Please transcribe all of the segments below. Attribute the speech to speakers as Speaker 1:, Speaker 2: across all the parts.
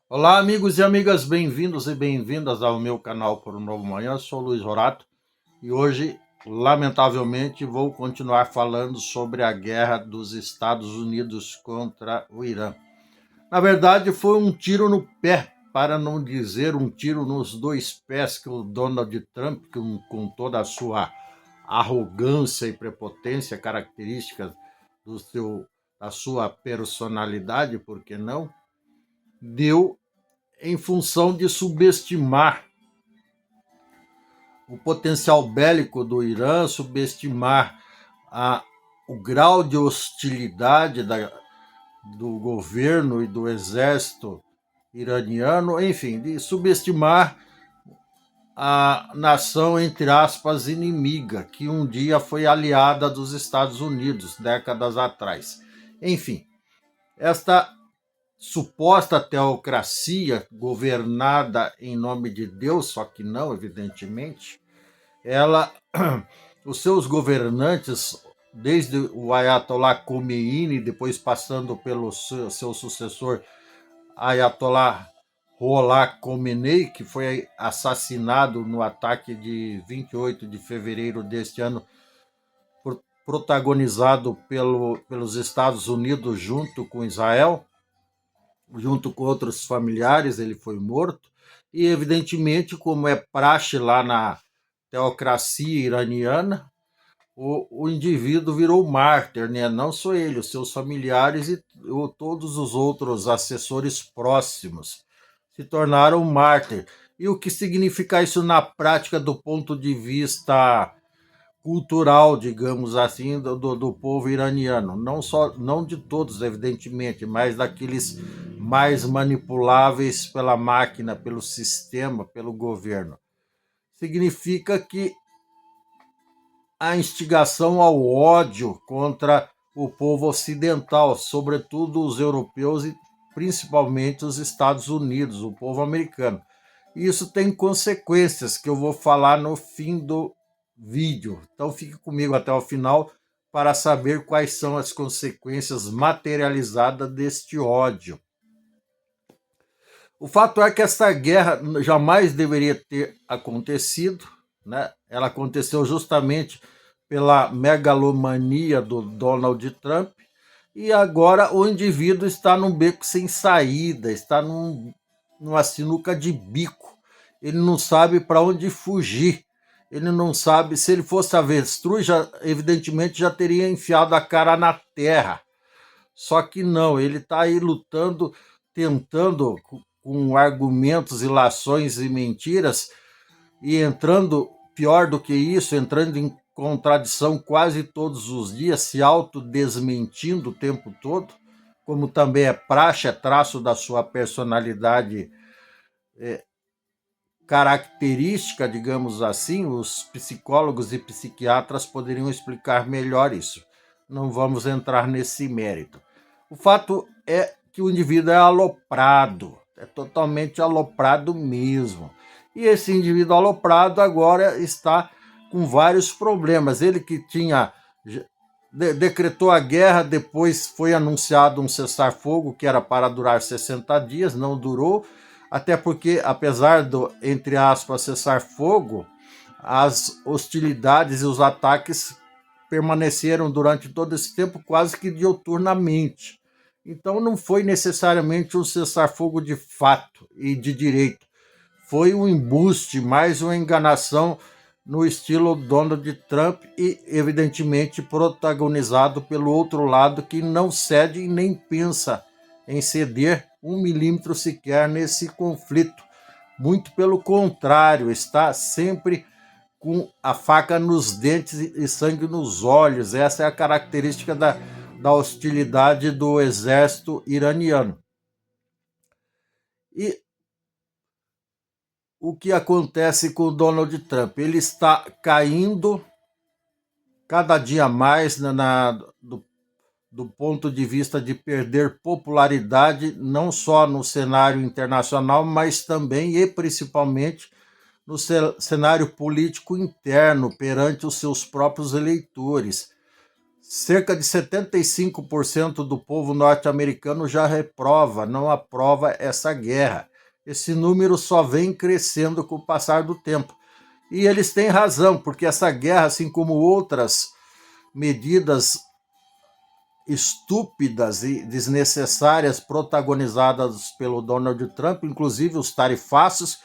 Speaker 1: Olá, amigos e amigas, bem-vindos e bem-vindas ao meu canal Por um Novo Manhã. Eu sou Luiz Rorato e hoje, lamentavelmente, vou continuar falando sobre a guerra dos Estados Unidos contra o Irã. Na verdade, foi um tiro no pé, para não dizer um tiro nos dois pés, que o Donald Trump, com toda a sua arrogância e prepotência características do seu, da sua personalidade, por que não, deu em função de subestimar o potencial bélico do Irã, subestimar a, o grau de hostilidade do governo e do exército iraniano, enfim, de subestimar a nação, entre aspas, inimiga, que um dia foi aliada dos Estados Unidos, décadas atrás. Enfim, esta suposta teocracia governada em nome de Deus, só que não, evidentemente, ela, os seus governantes, desde o Ayatollah Khomeini, depois passando pelo seu sucessor Ayatollah Ruhollah Khomeini, que foi assassinado no ataque de 28 de fevereiro deste ano, protagonizado pelos Estados Unidos junto com Israel, junto com outros familiares, ele foi morto. E, evidentemente, como é praxe lá na teocracia iraniana, o indivíduo virou mártir, né? Não só ele, os seus familiares e todos os outros assessores próximos se tornaram mártir. E o que significa isso na prática do ponto de vista cultural, digamos assim, do povo iraniano? Não só, não de todos, evidentemente, mas daqueles mais manipuláveis pela máquina, pelo sistema, pelo governo. Significa que a instigação ao ódio contra o povo ocidental, sobretudo os europeus e principalmente os Estados Unidos, o povo americano. E isso tem consequências que eu vou falar no fim do vídeo. Então fique comigo até o final para saber quais são as consequências materializadas deste ódio. O fato é que essa guerra jamais deveria ter acontecido, né? Ela aconteceu justamente pela megalomania do Donald Trump, e agora o indivíduo está num beco sem saída, está numa sinuca de bico. Ele não sabe para onde fugir. Ele não sabe, se ele fosse avestruz, evidentemente já teria enfiado a cara na terra. Só que não, ele está aí lutando, tentando, com argumentos, ilações e mentiras, e entrando, pior do que isso, entrando em contradição quase todos os dias, se autodesmentindo o tempo todo, como também é praxe, é traço da sua personalidade característica, digamos assim. Os psicólogos e psiquiatras poderiam explicar melhor isso. Não vamos entrar nesse mérito. O fato é que o indivíduo é aloprado, é totalmente aloprado mesmo. E esse indivíduo aloprado agora está com vários problemas. Ele que tinha decretou a guerra, depois foi anunciado um cessar-fogo que era para durar 60 dias, não durou, até porque, apesar do, entre aspas, cessar-fogo, as hostilidades e os ataques permaneceram durante todo esse tempo quase que diuturnamente. Então não foi necessariamente um cessar-fogo de fato e de direito. Foi um embuste, mais uma enganação no estilo Donald Trump e, evidentemente, protagonizado pelo outro lado, que não cede e nem pensa em ceder 1 milímetro sequer nesse conflito. Muito pelo contrário, está sempre com a faca nos dentes e sangue nos olhos. Essa é a característica da hostilidade do exército iraniano. E o que acontece com o Donald Trump? Ele está caindo cada dia mais do ponto de vista de perder popularidade, não só no cenário internacional, mas também e principalmente no cenário político interno, perante os seus próprios eleitores. cerca de 75% do povo norte-americano já reprova, não aprova essa guerra. Esse número só vem crescendo com o passar do tempo. E eles têm razão, porque essa guerra, assim como outras medidas estúpidas e desnecessárias protagonizadas pelo Donald Trump, inclusive os tarifaços,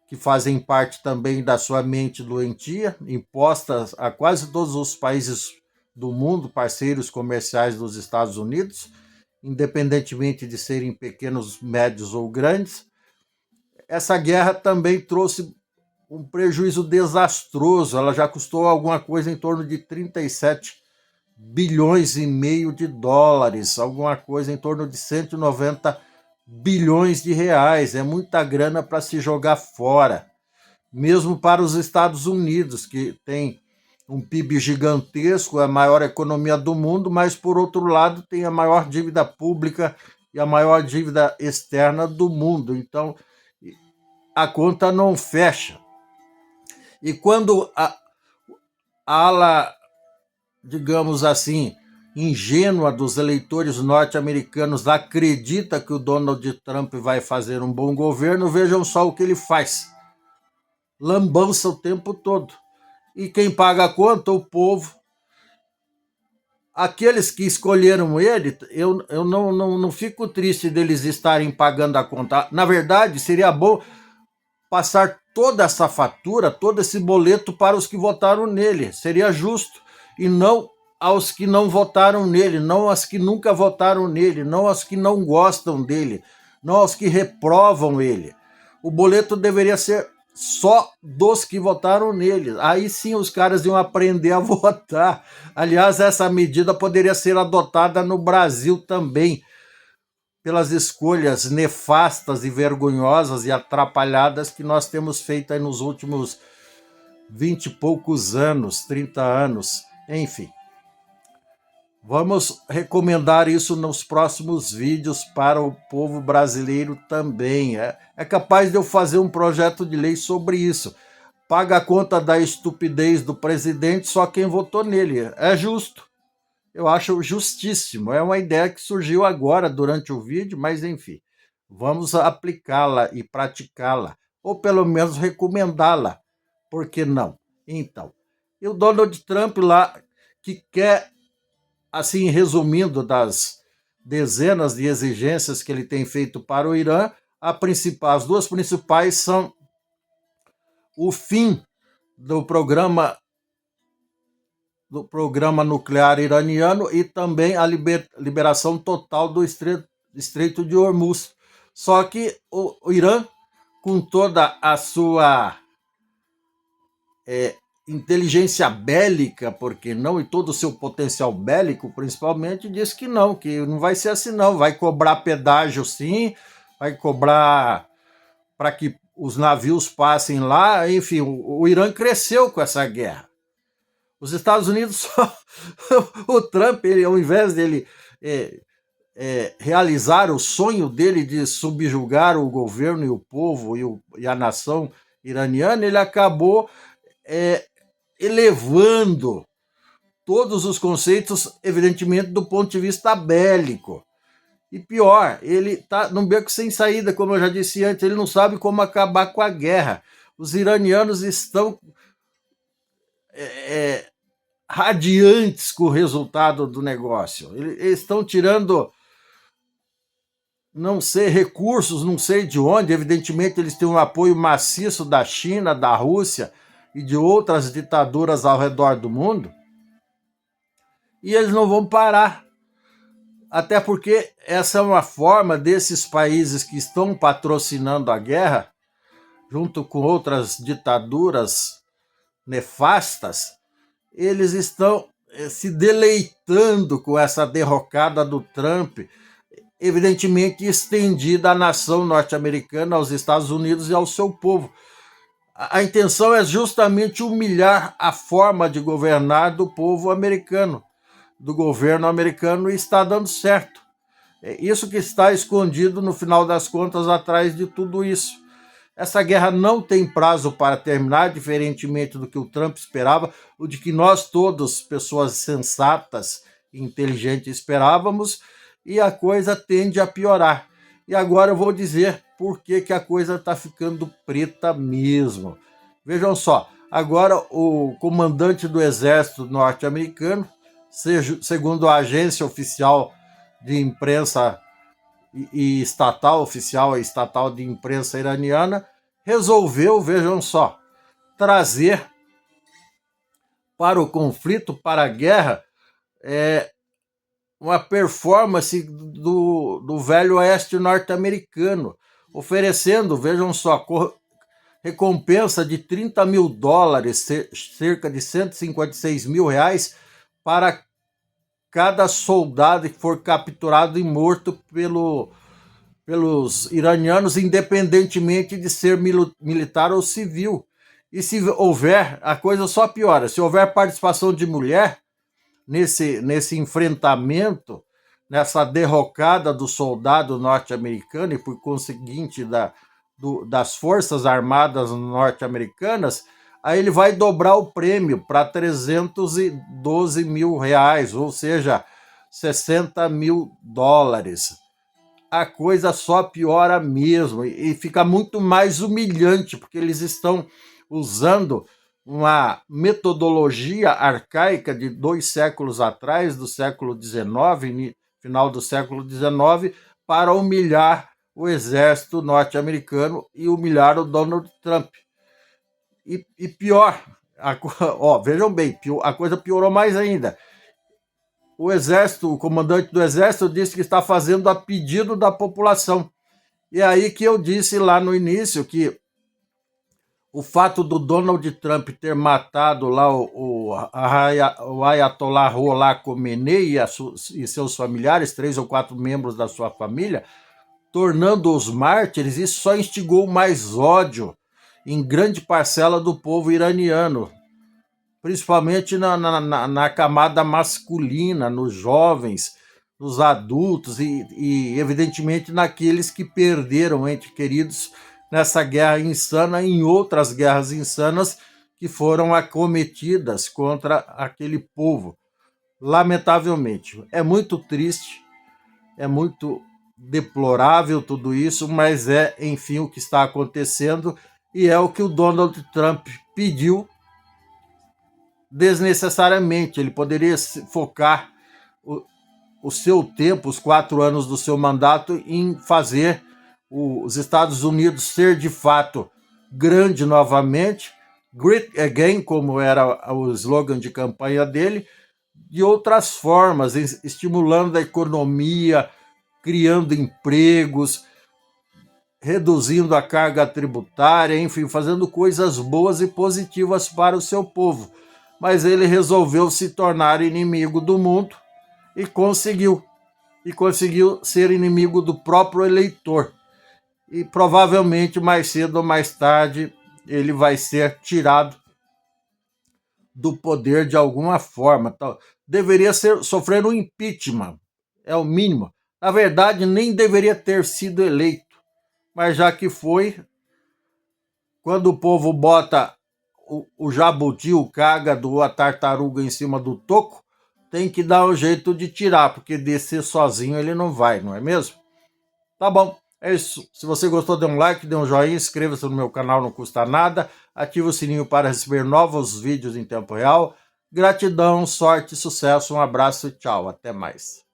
Speaker 1: que fazem parte também da sua mente doentia, impostas a quase todos os países do mundo, parceiros comerciais dos Estados Unidos, independentemente de serem pequenos, médios ou grandes. Essa guerra também trouxe um prejuízo desastroso. Ela já custou alguma coisa em torno de 37 bilhões e meio de dólares, alguma coisa em torno de 190 bilhões de reais. É muita grana para se jogar fora. Mesmo para os Estados Unidos, que tem um PIB gigantesco, a maior economia do mundo, mas, por outro lado, tem a maior dívida pública e a maior dívida externa do mundo. Então, a conta não fecha. E quando a ala, digamos assim, ingênua dos eleitores norte-americanos acredita que o Donald Trump vai fazer um bom governo, vejam só o que ele faz. Lambança o tempo todo. E quem paga a conta? O povo. Aqueles que escolheram ele, eu não fico triste deles estarem pagando a conta. Na verdade, seria bom passar toda essa fatura, todo esse boleto para os que votaram nele. Seria justo. E não aos que não votaram nele, não aos que nunca votaram nele, não aos que não gostam dele, não aos que reprovam ele. O boleto deveria ser só dos que votaram nele. Aí sim os caras iam aprender a votar. Aliás, essa medida poderia ser adotada no Brasil também, pelas escolhas nefastas e vergonhosas e atrapalhadas que nós temos feito aí nos últimos 20 e poucos anos, 30 anos, enfim. Vamos recomendar isso nos próximos vídeos para o povo brasileiro também. É capaz de eu fazer um projeto de lei sobre isso. Paga a conta da estupidez do presidente só quem votou nele. É justo. Eu acho justíssimo. É uma ideia que surgiu agora durante o vídeo, mas enfim. Vamos aplicá-la e praticá-la. Ou pelo menos recomendá-la. Por que não? Então, e o Donald Trump lá, que quer, assim, resumindo das dezenas de exigências que ele tem feito para o Irã, as duas principais são o fim do programa nuclear iraniano e também a liberação total do Estreito de Hormuz. Só que o Irã, com toda a sua inteligência bélica, porque não, e todo o seu potencial bélico, principalmente, diz que não vai ser assim não, vai cobrar pedágio sim, vai cobrar para que os navios passem lá, enfim, o Irã cresceu com essa guerra. Os Estados Unidos, o Trump, ele, ao invés dele realizar o sonho dele de subjugar o governo e o povo e a nação iraniana, ele acabou elevando todos os conceitos, evidentemente, do ponto de vista bélico. E pior, ele está num beco sem saída, como eu já disse antes, ele não sabe como acabar com a guerra. Os iranianos estão radiantes com o resultado do negócio. Eles estão tirando, não sei, recursos, não sei de onde. Evidentemente, eles têm um apoio maciço da China, da Rússia e de outras ditaduras ao redor do mundo. E eles não vão parar. Até porque essa é uma forma desses países que estão patrocinando a guerra, junto com outras ditaduras nefastas, eles estão se deleitando com essa derrocada do Trump, evidentemente estendida à nação norte-americana, aos Estados Unidos e ao seu povo. A intenção é justamente humilhar a forma de governar do povo americano, do governo americano, e está dando certo. É isso que está escondido, no final das contas, atrás de tudo isso. Essa guerra não tem prazo para terminar, diferentemente do que o Trump esperava, o de que nós todos, pessoas sensatas e inteligentes, esperávamos, e a coisa tende a piorar. E agora eu vou dizer por que a coisa está ficando preta mesmo. Vejam só, agora o comandante do exército norte-americano, segundo a agência oficial de imprensa e estatal oficial e estatal de imprensa iraniana, resolveu, vejam só, trazer para o conflito, para a guerra, uma performance do velho oeste norte-americano, oferecendo, vejam só, recompensa de $30 mil, cerca de R$156 mil, para cada soldado que for capturado e morto pelos iranianos, independentemente de ser militar ou civil. E se houver, a coisa só piora, se houver participação de mulher nesse enfrentamento, nessa derrocada do soldado norte-americano e, por conseguinte, das Forças Armadas norte-americanas, aí ele vai dobrar o prêmio para R$312 mil, ou seja, $60 mil. A coisa só piora mesmo e fica muito mais humilhante, porque eles estão usando uma metodologia arcaica de 2 séculos atrás, do século XIX, final do século XIX, para humilhar o exército norte-americano e humilhar o Donald Trump. E pior, vejam bem, a coisa piorou mais ainda. O comandante do exército disse que está fazendo a pedido da população. E aí que eu disse lá no início que o fato do Donald Trump ter matado lá o Ayatollah Ruhollah Khomeini e seus familiares, 3 ou 4 membros da sua família, tornando-os mártires, isso só instigou mais ódio em grande parcela do povo iraniano, principalmente na camada masculina, nos jovens, nos adultos e evidentemente naqueles que perderam entes queridos nessa guerra insana e em outras guerras insanas que foram acometidas contra aquele povo. Lamentavelmente, é muito triste, é muito deplorável tudo isso, mas é, enfim, o que está acontecendo e é o que o Donald Trump pediu desnecessariamente. Ele poderia focar o seu tempo, os 4 anos do seu mandato, em fazer os Estados Unidos ser de fato grande novamente, great again, como era o slogan de campanha dele, de outras formas, estimulando a economia, criando empregos, reduzindo a carga tributária, enfim, fazendo coisas boas e positivas para o seu povo. Mas ele resolveu se tornar inimigo do mundo e conseguiu ser inimigo do próprio eleitor. E provavelmente mais cedo ou mais tarde ele vai ser tirado do poder de alguma forma. Deveria sofrer um impeachment, é o mínimo. Na verdade, nem deveria ter sido eleito, mas já que foi, quando o povo bota o jabuti, o cágado, a tartaruga em cima do toco, tem que dar um jeito de tirar, porque descer sozinho ele não vai, não é mesmo? Tá bom, é isso. Se você gostou, dê um like, dê um joinha, inscreva-se no meu canal, não custa nada. Ative o sininho para receber novos vídeos em tempo real. Gratidão, sorte, sucesso, um abraço e tchau. Até mais.